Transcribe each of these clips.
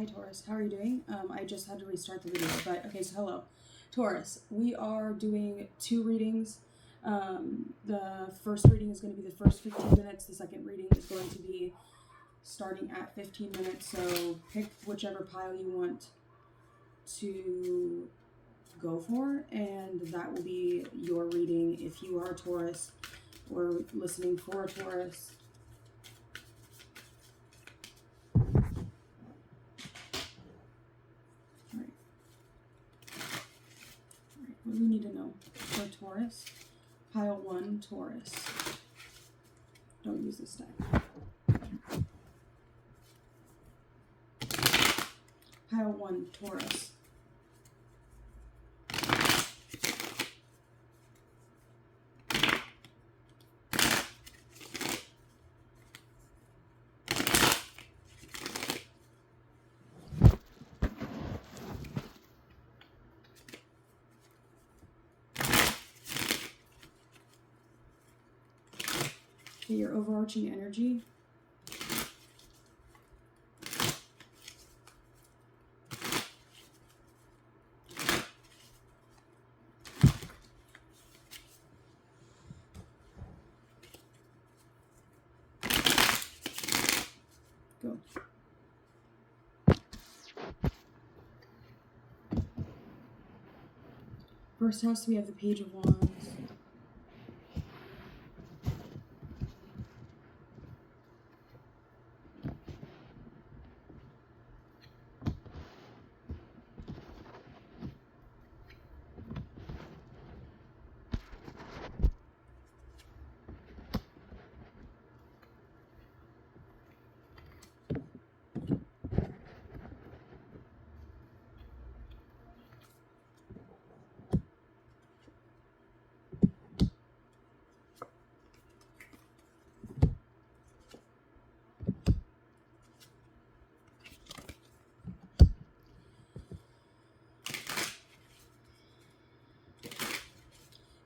Hi Taurus, how are you doing? I just had to restart the video, but okay, so hello. Taurus, we are doing 2 readings. The first reading is going to be the first 15 minutes. The second reading is going to be starting at 15 minutes. So pick whichever pile you want to go for, and that will be your reading if you are a Taurus or listening for a Taurus. What do we need to know for Taurus? Pile 1, Taurus. Don't use this deck. Pile 1, Taurus. Your overarching energy. Go. First house, we have the Page of Wands.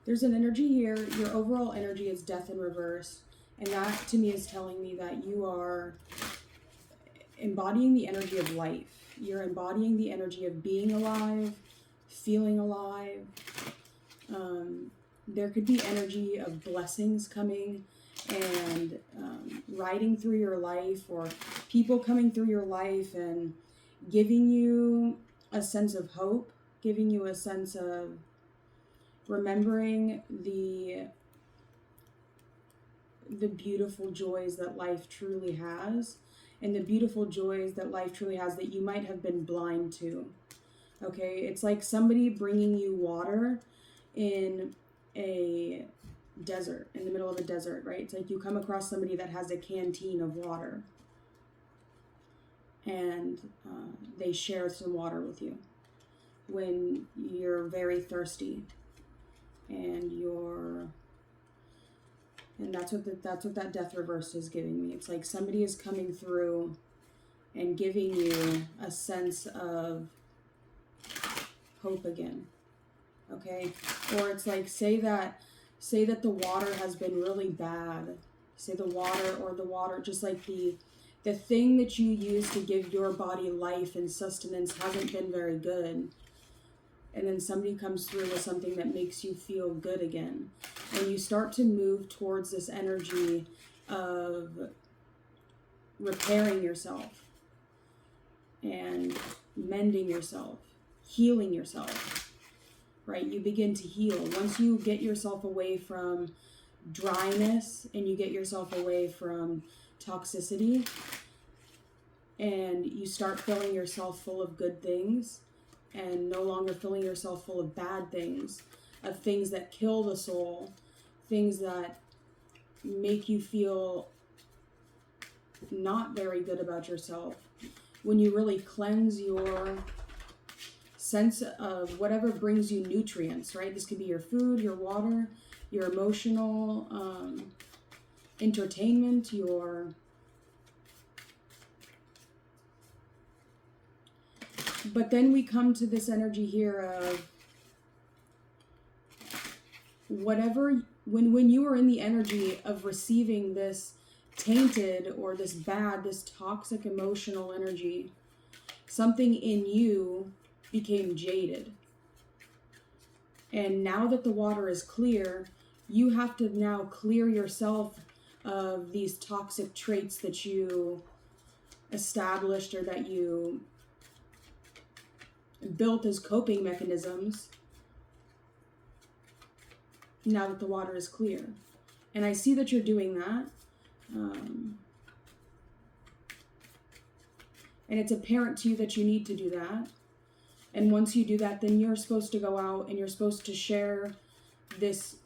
There's an energy here. Your overall energy is death in reverse. And that to me is telling me that you are embodying the energy of life. You're embodying the energy of being alive, feeling alive. There could be energy of blessings coming and riding through your life, or people coming through your life and giving you a sense of hope, giving you a sense of remembering the beautiful joys that life truly has, and the beautiful joys that life truly has that you might have been blind to. Okay, it's like somebody bringing you water in a desert, in the middle of a desert, right? It's like you come across somebody that has a canteen of water, and they share some water with you when you're very thirsty. And that's what that death reverse is giving me. It's like somebody is coming through and giving you a sense of hope again. Okay? Or it's like say that the water has been really bad. Say the water, just like the thing that you use to give your body life and sustenance hasn't been very good. And then somebody comes through with something that makes you feel good again. And you start to move towards this energy of repairing yourself and mending yourself, healing yourself, right? You begin to heal. Once you get yourself away from dryness and you get yourself away from toxicity and you start filling yourself full of good things, and no longer filling yourself full of bad things, of things that kill the soul, things that make you feel not very good about yourself. When you really cleanse your sense of whatever brings you nutrients, right? This could be your food, your water, your emotional entertainment, But then we come to this energy here of whatever, when you are in the energy of receiving this tainted or this bad, this toxic emotional energy, Something in you became jaded. And now that the water is clear, you have to now clear yourself of these toxic traits that you established or that you built as coping mechanisms now that the water is clear. And I see that you're doing that. And it's apparent to you that you need to do that. And once you do that, then you're supposed to go out and you're supposed to share this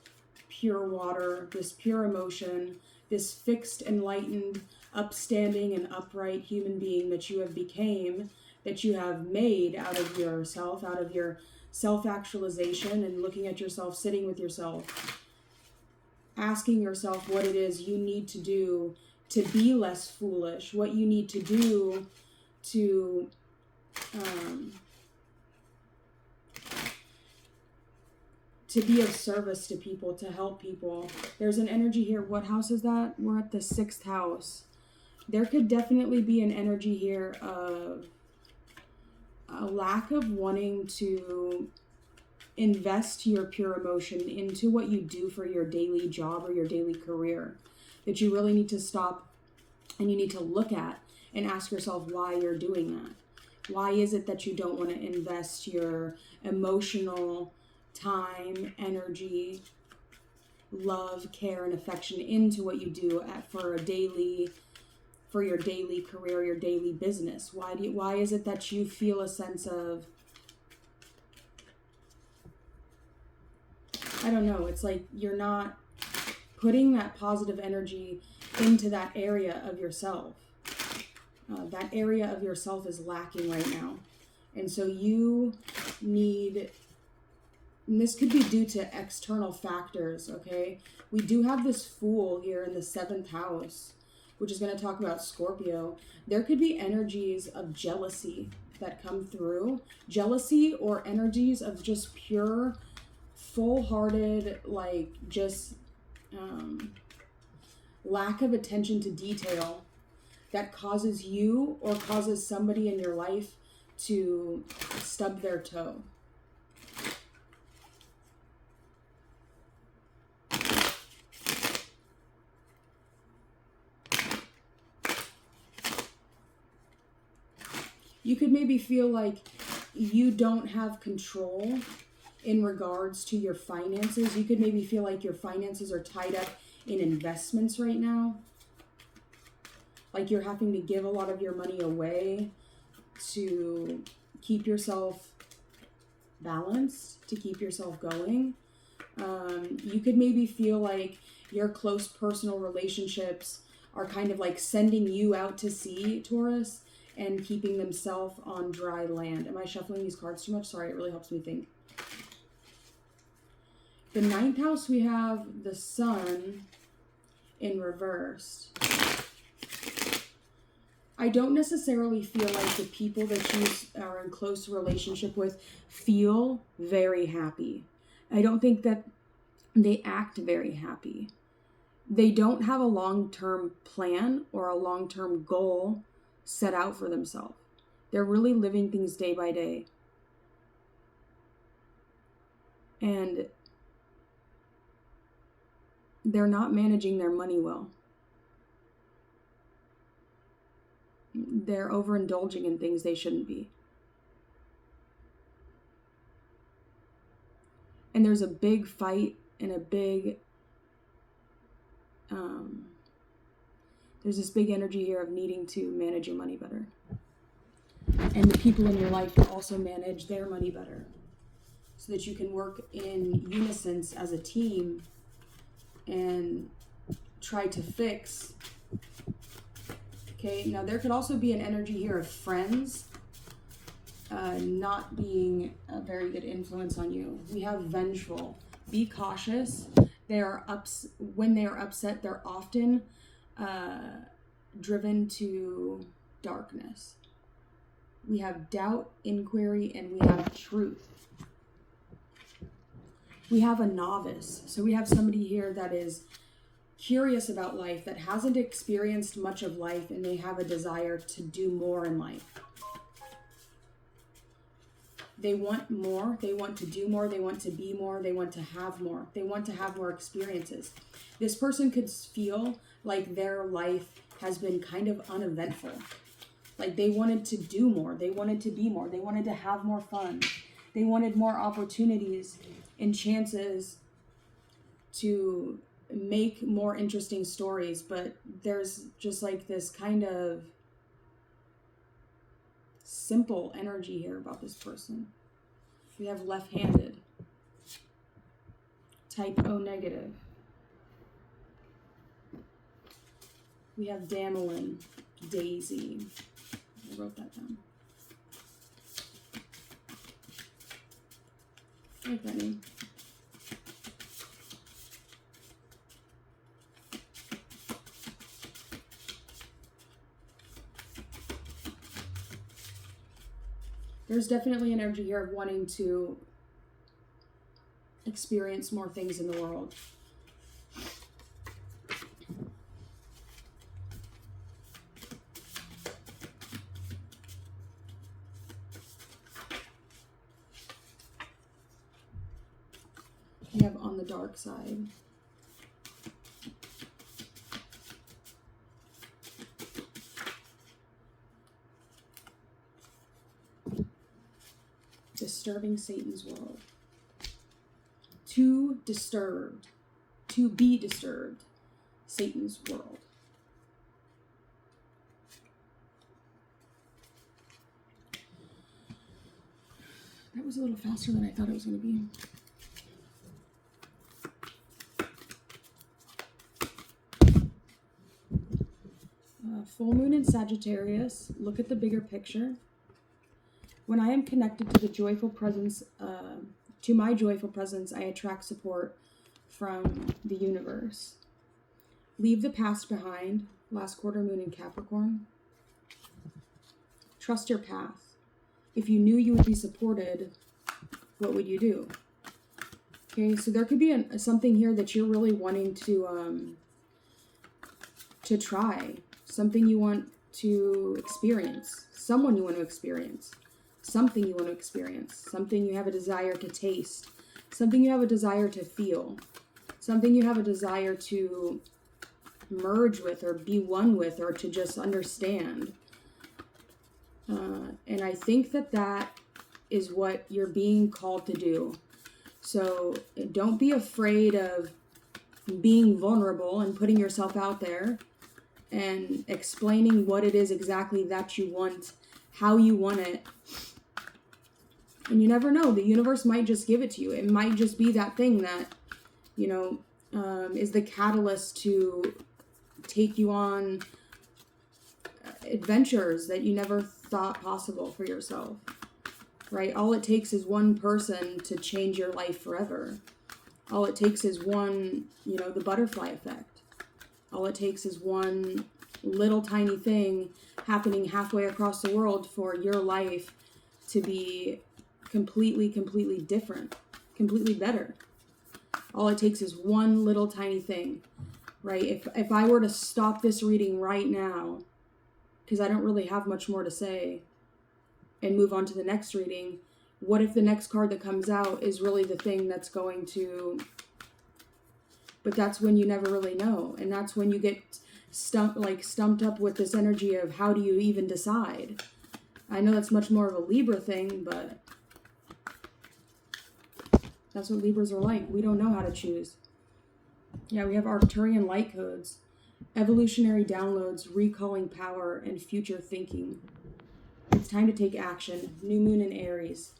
pure water, this pure emotion, this fixed, enlightened, upstanding, and upright human being that you have became, that you have made out of yourself, out of your self-actualization and looking at yourself, sitting with yourself, asking yourself what it is you need to do to be less foolish, what you need to do to be of service to people, to help people. There's an energy here. What house is that? We're at the 6th house. There could definitely be an energy here of a lack of wanting to invest your pure emotion into what you do for your daily job or your daily career. That you really need to stop and you need to look at and ask yourself why you're doing that. Why is it that you don't want to invest your emotional time, energy, love, care, and affection into what you do for your daily career, your daily business? Why is it that you feel a sense of, I don't know, it's like you're not putting that positive energy into that area of yourself. That area of yourself is lacking right now. And so you need, and this could be due to external factors, okay? We do have this Fool here in the 7th house, which is going to talk about Scorpio. There could be energies of jealousy that come through. Jealousy or energies of just pure, full-hearted, like just lack of attention to detail that causes you or causes somebody in your life to stub their toe. You could maybe feel like you don't have control in regards to your finances. You could maybe feel like your finances are tied up in investments right now. Like you're having to give a lot of your money away to keep yourself balanced, to keep yourself going. You could maybe feel like your close personal relationships are kind of like sending you out to sea, Taurus, and keeping themselves on dry land. Am I shuffling these cards too much? Sorry, it really helps me think. The 9th house, we have the Sun in reverse. I don't necessarily feel like the people that you are in close relationship with feel very happy. I don't think that they act very happy. They don't have a long-term plan or a long-term goal set out for themselves. They're really living things day by day. And they're not managing their money well. They're overindulging in things they shouldn't be. And there's a big fight and a big, there's this big energy here of needing to manage your money better. And the people in your life will also manage their money better so that you can work in unison as a team and try to fix. Okay, now there could also be an energy here of friends not being a very good influence on you. We have vengeful. Be cautious. When they are upset, they're often driven to darkness. We have doubt, inquiry, and we have truth. We have a novice. So we have somebody here that is curious about life, that hasn't experienced much of life, and they have a desire to do more in life. They want more. They want to do more. They want to be more. They want to have more. They want to have more experiences. This person could feel like their life has been kind of uneventful. Like they wanted to do more. They wanted to be more. They wanted to have more fun. They wanted more opportunities and chances to make more interesting stories. But there's just like this kind of simple energy here about this person. We have left-handed, type O negative. We have Damelin, Daisy. I wrote that down. I like that name. There's definitely an energy here of wanting to experience more things in the world. We have on the dark side. Disturbing Satan's world. To be disturbed, Satan's world. That was a little faster than I thought it was going to be. Full moon in Sagittarius. Look at the bigger picture. When I am connected to the joyful presence, to my joyful presence, I attract support from the universe. Leave the past behind. Last quarter moon in Capricorn. Trust your path. If you knew you would be supported, what would you do? Okay, so there could be something here that you're really wanting to try. Something you want to experience. Someone you want to experience. Something you want to experience. Something you have a desire to taste. Something you have a desire to feel. Something you have a desire to merge with or be one with or to just understand. And I think that is what you're being called to do. So don't be afraid of being vulnerable and putting yourself out there and explaining what it is exactly that you want, how you want it. And you never know, the universe might just give it to you. It might just be that thing that, is the catalyst to take you on adventures that you never thought possible for yourself, right? All it takes is one person to change your life forever. All it takes is one, the butterfly effect. All it takes is one little tiny thing happening halfway across the world for your life to be completely different, completely better. All it takes is one little tiny thing, right? If I were to stop this reading right now, because I don't really have much more to say, and move on to the next reading, what if the next card that comes out is really the thing that's going to... But that's when you never really know. And that's when you get stumped up with this energy of how do you even decide? I know that's much more of a Libra thing, but that's what Libras are like. We don't know how to choose. Yeah, we have Arcturian light codes, evolutionary downloads, recalling power, and future thinking. It's time to take action. New moon in Aries.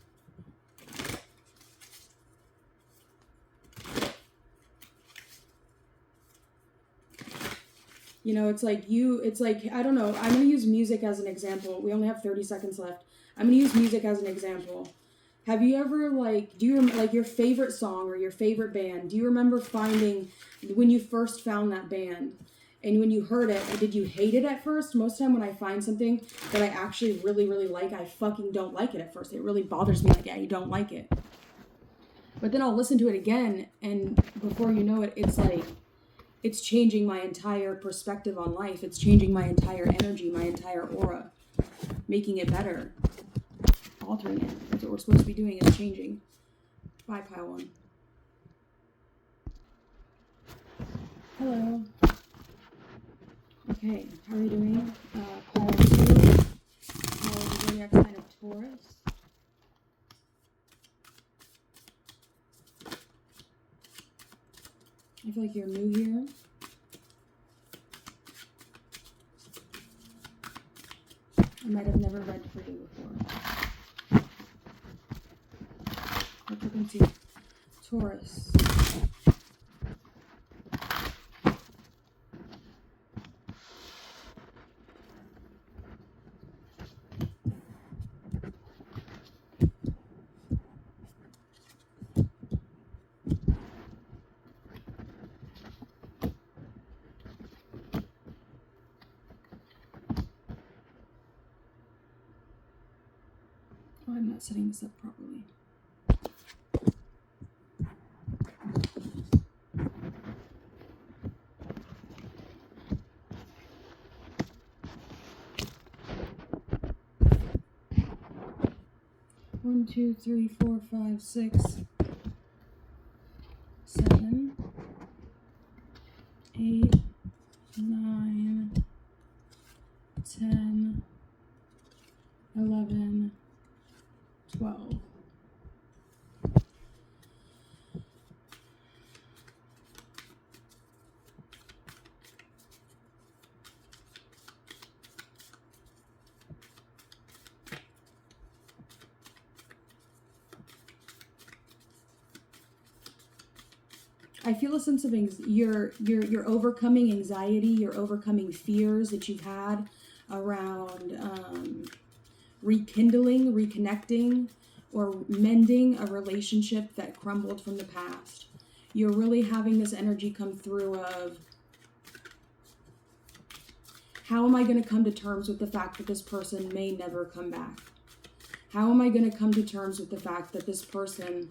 It's like, I don't know, I'm going to use music as an example. We only have 30 seconds left. I'm going to use music as an example. Have you ever, do you remember, your favorite song or your favorite band? Do you remember finding, when you first found that band, and when you heard it, did you hate it at first? Most of the time when I find something that I actually really like, I fucking don't like it at first. It really bothers me, yeah, you don't like it. But then I'll listen to it again, and before you know it, it's changing my entire perspective on life. It's changing my entire energy, my entire aura, making it better. altering it. That's what we're supposed to be doing, is changing. Bye, pile one. Hello. Okay, how are you doing? Pile two. Pile the zodiac sign of Taurus. I feel like you're new here. I might have never read for you before. Let's look and see. Taurus. Oh, I'm not setting this up properly. One, two, three, four, five, 6, 7, 8, 9, 10, 11, 12. I feel a sense of you're overcoming anxiety, you're overcoming fears that you've had around rekindling, reconnecting, or mending a relationship that crumbled from the past. You're really having this energy come through of, how am I going to come to terms with the fact that this person may never come back? How am I going to come to terms with the fact that this person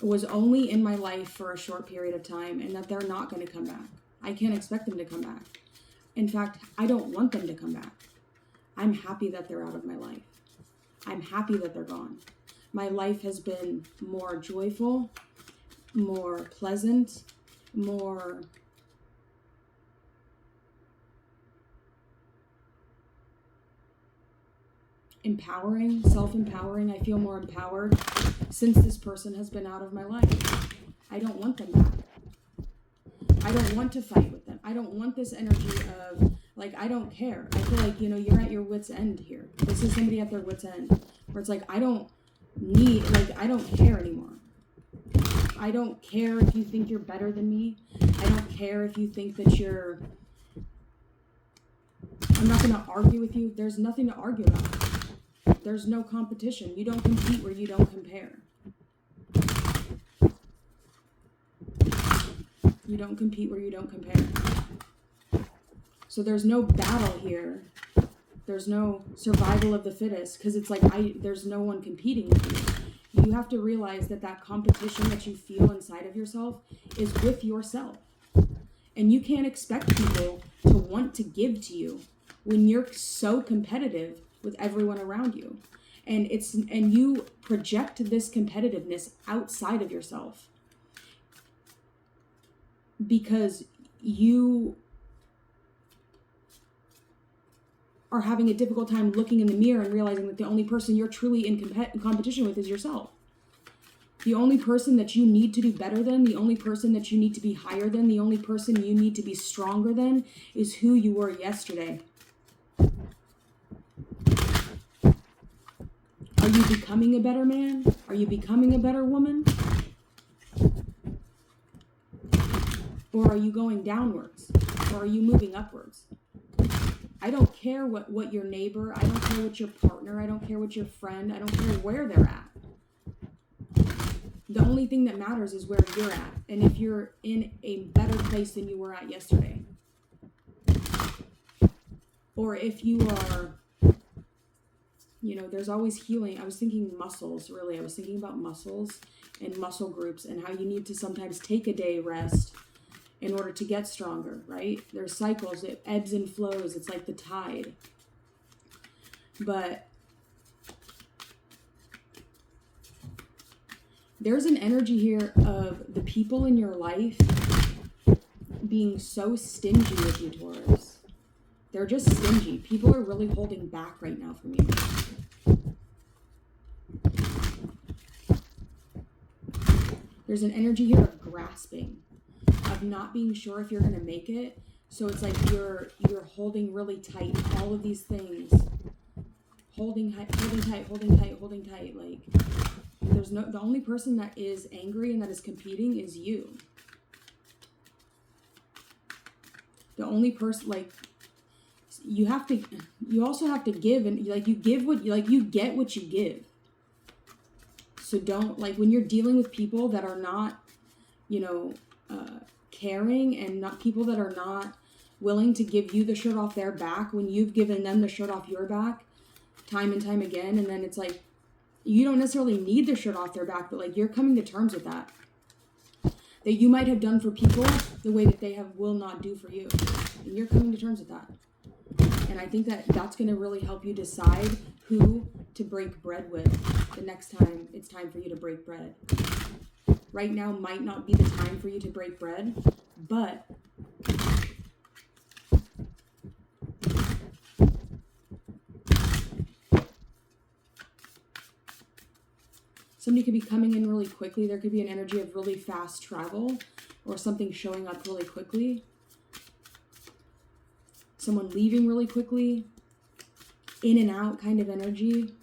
was only in my life for a short period of time and that they're not going to come back? I can't expect them to come back. In fact, I don't want them to come back. I'm happy that they're out of my life. I'm happy that they're gone. My life has been more joyful, more pleasant, more empowering, self-empowering. I feel more empowered since this person has been out of my life. I don't want them back. I don't want to fight with them. I don't want this energy of, like, I don't care. I feel like, you're at your wit's end here. This is somebody at their wit's end, where it's like, I don't care anymore. I don't care if you think you're better than me. I don't care if you think that I'm not going to argue with you. There's nothing to argue about. There's no competition. You don't compete where you don't compare. You don't compete where you don't compare. So there's no battle here. There's no survival of the fittest, because it's like there's no one competing with you. You have to realize that competition that you feel inside of yourself is with yourself. And you can't expect people to want to give to you when you're so competitive with everyone around you. And you project this competitiveness outside of yourself because you are having a difficult time looking in the mirror and realizing that the only person you're truly in competition with is yourself. The only person that you need to do better than, the only person that you need to be higher than, the only person you need to be stronger than is who you were yesterday. Are you becoming a better man? Are you becoming a better woman? Or are you going downwards? Or are you moving upwards? I don't care what your neighbor, I don't care what your partner, I don't care what your friend, I don't care where they're at. The only thing that matters is where you're at, and if you're in a better place than you were at yesterday. Or if you are, there's always healing. I was thinking muscles, really. I was thinking about muscles and muscle groups and how you need to sometimes take a day rest in order to get stronger, right? There's cycles, it ebbs and flows. It's like the tide. But There's an energy here of the people in your life being so stingy with you, Taurus. They're just stingy. People are really holding back right now from you. There's an energy here of grasping, of not being sure if you're going to make it. So it's like you're holding really tight, all of these things. Holding tight. Like, the only person that is angry and that is competing is you. The only person, like, you also have to give, and like you give what, like you get what you give. So don't, like, when you're dealing with people that are not, caring, and not people that are not willing to give you the shirt off their back when you've given them the shirt off your back time and time again. And then it's like, you don't necessarily need the shirt off their back, but like you're coming to terms with that you might have done for people the way that they will not do for you. And you're coming to terms with that. And I think that that's going to really help you decide who to break bread with the next time it's time for you to break bread. Right now might not be the time for you to break bread, but somebody could be coming in really quickly. There could be an energy of really fast travel or something showing up really quickly. Someone leaving really quickly. In and out kind of energy.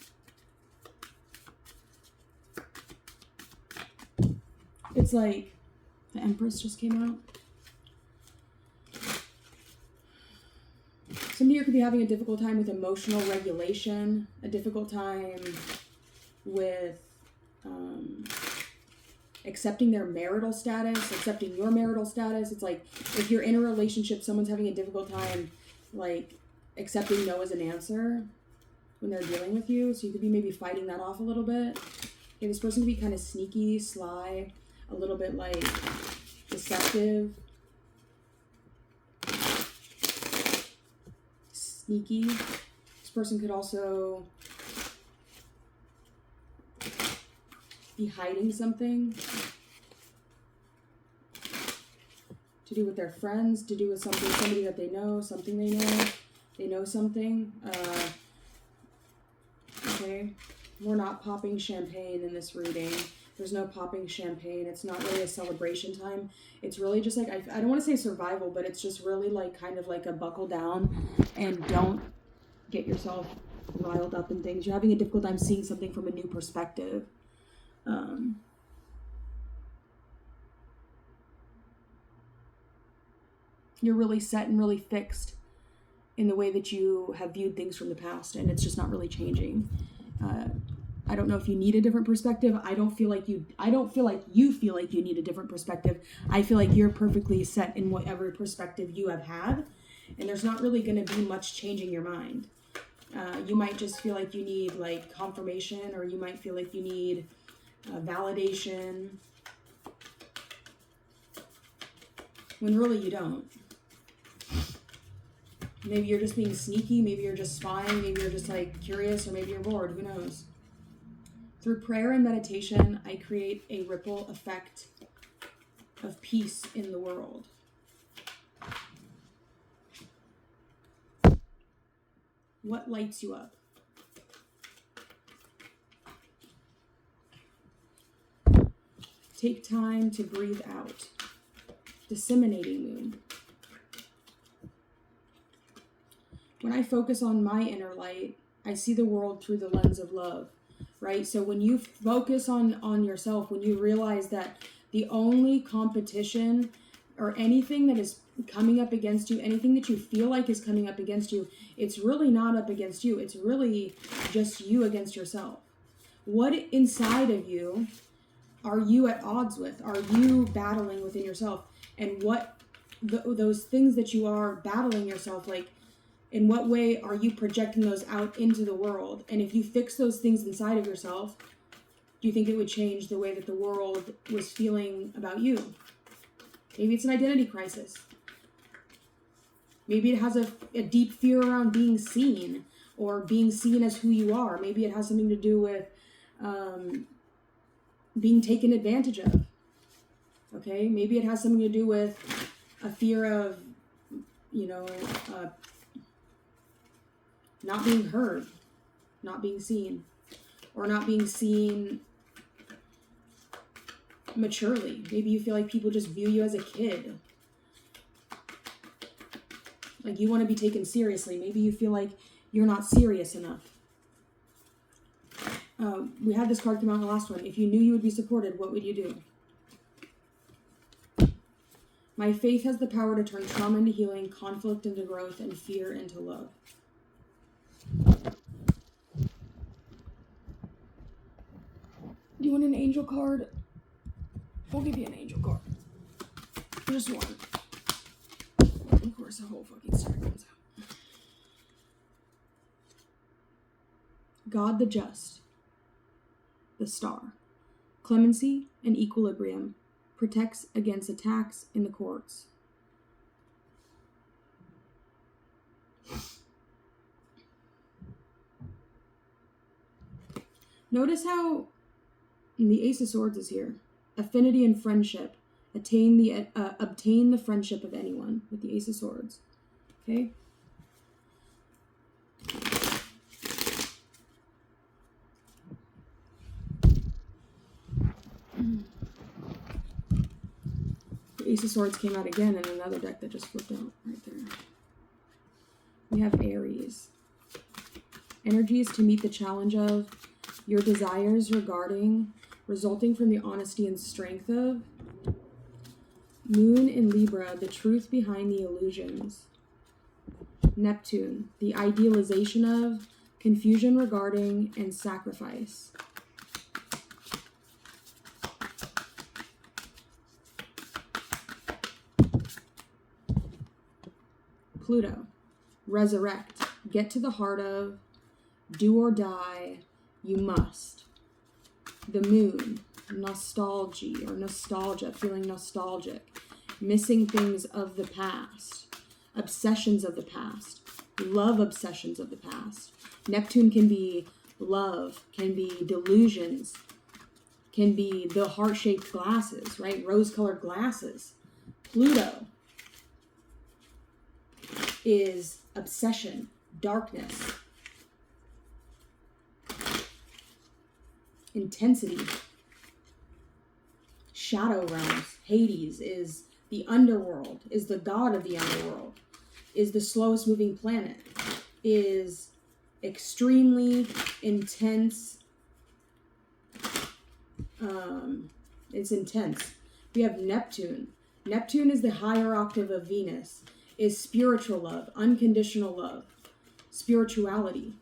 It's like the Empress just came out. Some of you could be having a difficult time with emotional regulation, a difficult time with accepting their marital status, accepting your marital status. It's like if you're in a relationship, someone's having a difficult time like accepting no as an answer when they're dealing with you. So you could be maybe fighting that off a little bit. Yeah, this person could be kind of sneaky, sly, a little bit like deceptive. Sneaky. This person could also be hiding something to do with their friends, to do with somebody that they know, something they know something. Okay, we're not popping champagne in this reading. There's no popping champagne. It's not really a celebration time. It's really just like, I don't want to say survival, but it's just really like kind of like a buckle down and don't get yourself riled up in things. You're having a difficult time seeing something from a new perspective. You're really set and really fixed in the way that you have viewed things from the past, and it's just not really changing. I don't know if you need a different perspective. I don't feel like you feel like you need a different perspective. I feel like you're perfectly set in whatever perspective you have had, and there's not really going to be much changing your mind. You might just feel like you need like confirmation, or you might feel like you need validation, when really you don't. Maybe you're just being sneaky, maybe you're just spying, maybe you're just like curious, or maybe you're bored, who knows? Through prayer and meditation, I create a ripple effect of peace in the world. What lights you up? Take time to breathe out. Disseminating moon. When I focus on my inner light, I see the world through the lens of love, right? So when you focus on yourself, when you realize that the only competition or anything that is coming up against you, anything that you feel like is coming up against you, it's really not up against you. It's really just you against yourself. What inside of you are you at odds with? Are you battling within yourself? And what those things that you are battling yourself, like, in what way are you projecting those out into the world? And if you fix those things inside of yourself, do you think it would change the way that the world was feeling about you? Maybe it's an identity crisis. Maybe it has a deep fear around being seen, or being seen as who you are. Maybe it has something to do with being taken advantage of. Okay, maybe it has something to do with a fear of, not being heard, not being seen, or not being seen maturely. Maybe you feel like people just view you as a kid. Like you want to be taken seriously. Maybe you feel like you're not serious enough. We had this card come out in the last one. If you knew you would be supported, what would you do? My faith has the power to turn trauma into healing, conflict into growth, and fear into love. Do you want an angel card? I'll give you an angel card. Just one. Of course, the whole fucking story comes out. God the just, the star, clemency and equilibrium, protects against attacks in the courts. Notice how the Ace of Swords is here. Affinity and friendship. Obtain the friendship of anyone with the Ace of Swords. Okay? The Ace of Swords came out again in another deck that just flipped out right there. We have Aries. Energies to meet the challenge of your desires resulting from the honesty and strength of Moon in Libra, the truth behind the illusions. Neptune, the idealization of confusion regarding and sacrifice. Pluto, resurrect, get to the heart of, do or die, you must. The Moon, nostalgia, feeling nostalgic, missing things of the past, obsessions of the past, love obsessions of the past. Neptune can be love, can be delusions, can be the heart-shaped glasses, right? Rose-colored glasses. Pluto is obsession, darkness, intensity, shadow realms. Hades is the underworld, is the god of the underworld, is the slowest moving planet, is extremely intense. It's intense. We have Neptune. Neptune is the higher octave of Venus, is spiritual love, unconditional love, spirituality,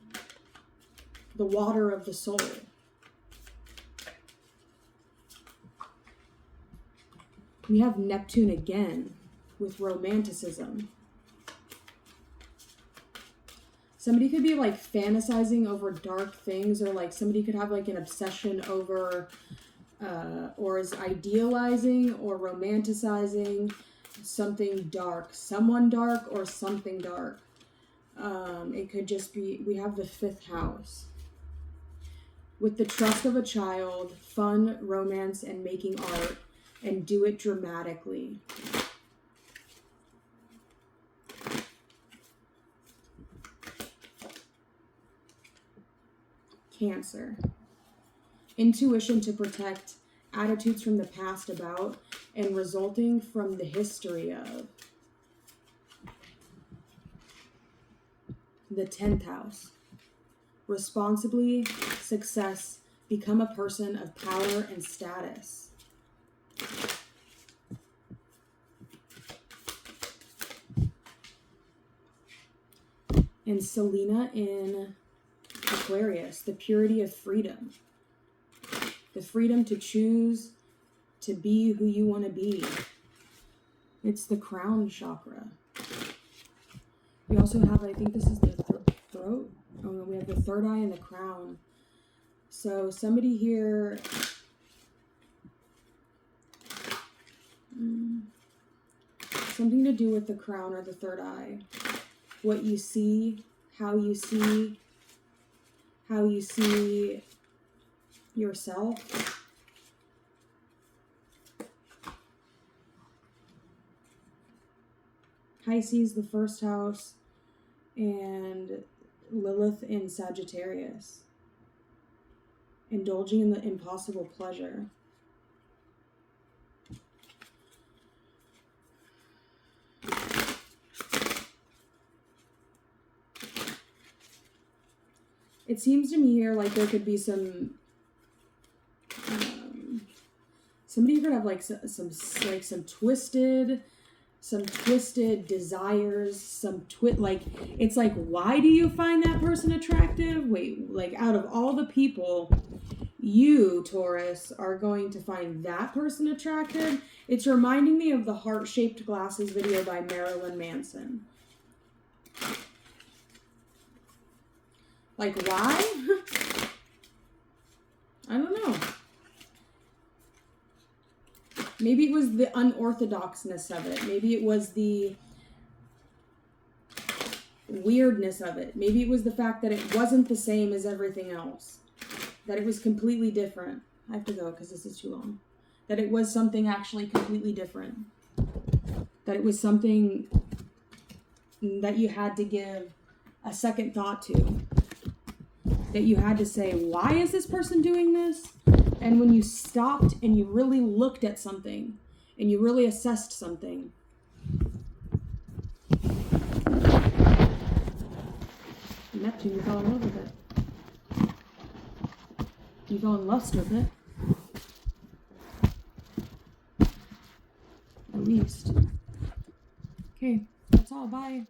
the water of the soul. We have Neptune again with romanticism. Somebody could be like fantasizing over dark things, or like somebody could have like an obsession over or is idealizing or romanticizing something dark, someone dark or something dark. It could just be, we have the 5th house. With the trust of a child, fun, romance, and making art, and do it dramatically. Cancer. Intuition to protect, attitudes from the past about, and resulting from the history of. The 10th house. Responsibly, success, become a person of power and status. And Selena in Aquarius, the purity of freedom. The freedom to choose to be who you want to be. It's the crown chakra. We also have, I think this is the throat. Oh no, we have the 3rd eye and the crown. So somebody here, something to do with the crown or the 3rd eye. What you see, how you see yourself. Pisces, the first house, and Lilith in Sagittarius. Indulging in the impossible pleasure. It seems to me here like there could be some somebody could have like some twisted desires, like it's like, why do you find that person attractive? Wait, like out of all the people, you, Taurus, are going to find that person attractive? It's reminding me of the heart-shaped glasses video by Marilyn Manson. Like, why? I don't know. Maybe it was the unorthodoxness of it. Maybe it was the weirdness of it. Maybe it was the fact that it wasn't the same as everything else. That it was completely different. I have to go because this is too long. That it was something actually completely different. That it was something that you had to give a second thought to. That you had to say, why is this person doing this? And when you stopped and you really looked at something and you really assessed something, Neptune, you fell in love with it. You fell in lust with it. At least. Okay, that's all. Bye.